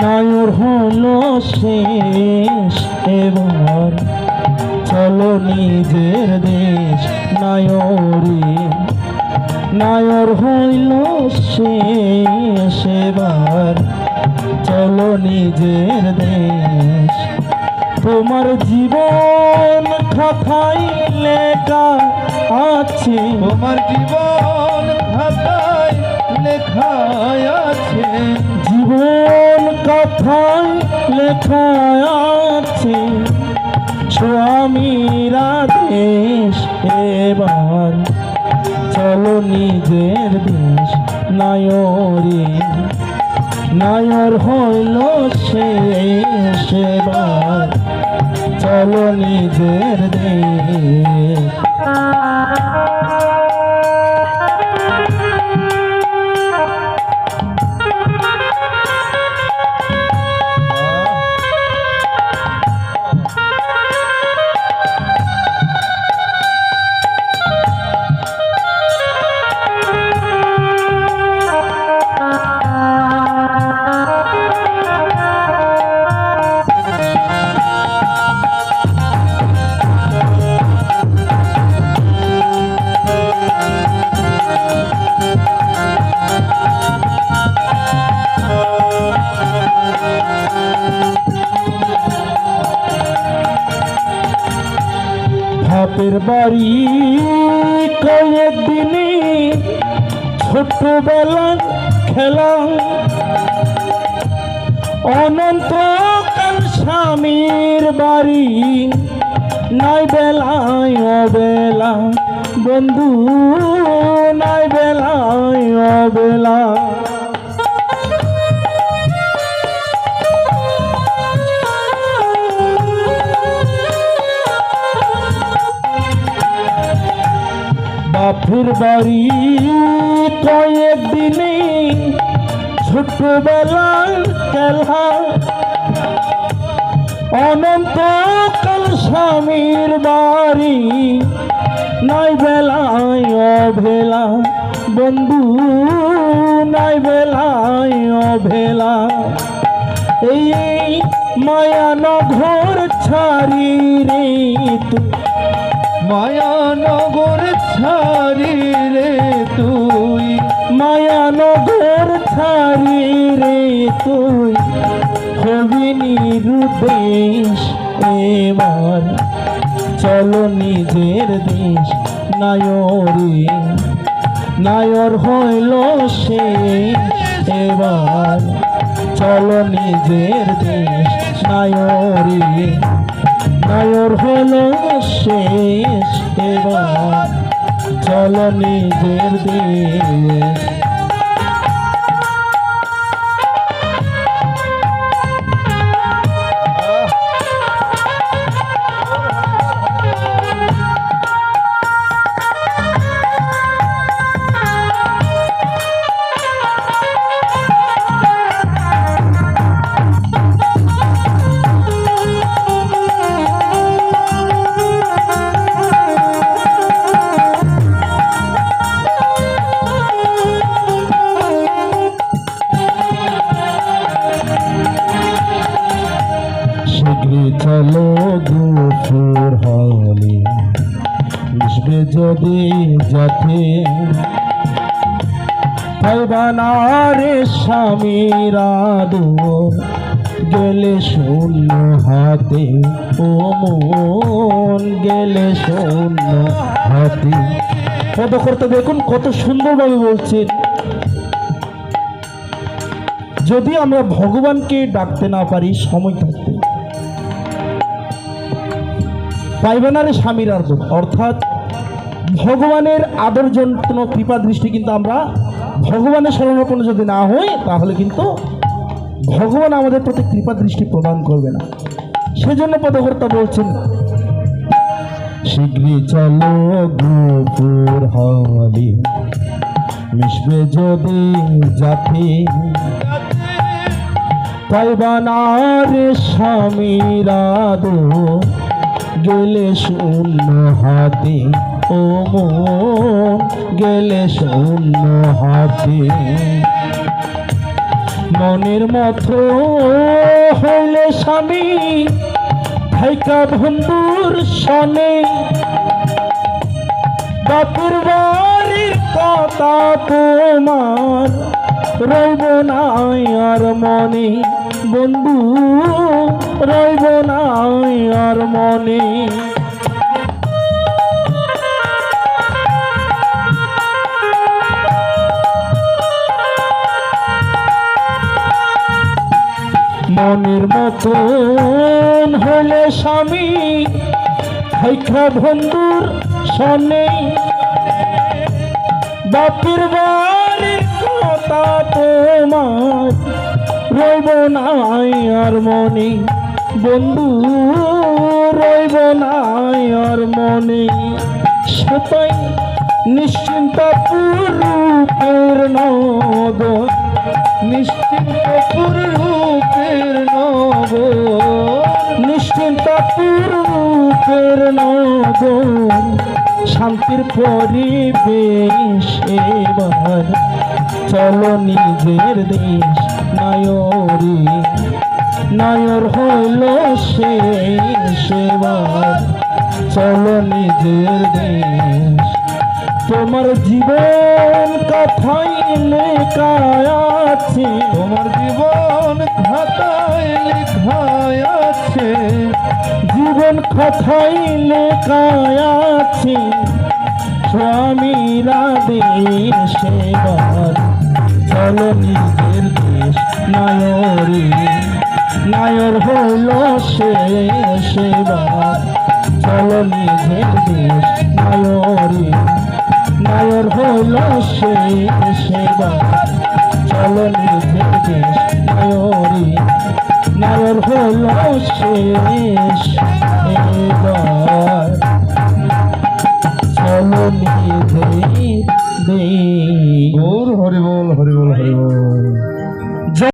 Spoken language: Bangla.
নায়র হলো শেষ, এবার চলো নিজের দেশ। নায়রে নায়র হইল শেষ, এবার চলো নিজের দেশ। তোমার জীবন খাতায় লেখা আছে, তোমার জীবন খাতায় লেখা আছে, জীবন কথায় লেখা আছে। স্বামীরা দেশ, এবার চলো নিজের দেশ। নায়রে নায়র হইল শেষ, এবার চলো নিজের দেশ। বাপের বাড়ি কয়েকদিনে ছোটবেলার খেলা, অনন্তকাল স্বামীর বাড়ি নাই বেলায় অবেলা। বন্ধু নাই বেলায় অবেলা। বাপের বাড়ি কয়েকদিনে ছোটবেলার খেলা, অনন্তকাল স্বামীর বাড়ি নাই বেলায় অভেলা। বন্ধু নাই বেলায় অভেলা। এই মায়ানগর ছাড়ি রে তুই, মায়ানগর ছাড়ি রে তুই, মায়ানগর ছাড়ি রে তুই হবি নিরুদ্দেশ। এবার চলো নিজের দেশ। নায়রে নায়র হইল শেষ, এবার চলো নিজের দেশ। নায়রে নায়র হলো শেষ, এবার চলো নিজের দেশ। চলো দুপুর হলে মিশবে যদি যাতে, পাইবানারে স্বামীর আদর গেলে শূন্য হাতে। ও মন গেলে শূন্য হাতে। পদ করতে দেখুন কত সুন্দরভাবে বলছেন। যদি আমরা ভগবানকে ডাকতে না পারি সময় থাকতে, পাইবানারে স্বামীর আদর, অর্থাৎ ভগবানের আদর জন্য কৃপা দৃষ্টি কিন্তু আমরা ভগবানের শরণাপন্ন যদি না হই, তাহলে কিন্তু ভগবান আমাদের প্রতি কৃপা দৃষ্টি প্রদান করবে না। সেজন্য পদকর্তা বলছেন, শীঘ্রই চলো দুপুর হলে মিশবে যদি যাতে, পাইবানারে স্বামীর আদর গেলে শূন্য হাতে। ও মন গেলে শূন্য হাতে। মনের মতো হইলে স্বামী থাইকা বন্ধুর সনে, বাপুর বাড়ির কথা তোমার রইব না আর মনে, বন্ধু রইব না আর মনে। মনের মতন হলে স্বামী থাইকা বন্ধুর সনে, বাপের বাড়ির কথা তোমার রইব না আর মনে, বন্ধু রইব না আর মনে। সেটাই নিশ্চিন্তপুর রূপের নগর, নিশ্চিন্তপুর রূপের নগর, নিশ্চিন্তপুর রূপের নগর, শান্তির পরিবেশ এবার চলো নিজের দেশ নায়রে, নায়র হইল শেষ এবার চলো নিজের দেশ। তোমার জীবন কথাই লেখা আছে, তোমার জীবন খাতায় লেখায় আছে, জীবন কথাই লেখা আছে, স্বামীরা দেশ এবার চলো নিজের দেশ নায়রে, নায়র হইল শেষ এবার চলো নিজের দেশ নায়রে, নায়র হইল শেষ এবার চলো নিজের দেশ নায়রে, নায়র হইল শেষ এবার চলো নিজের দেশ। গৌর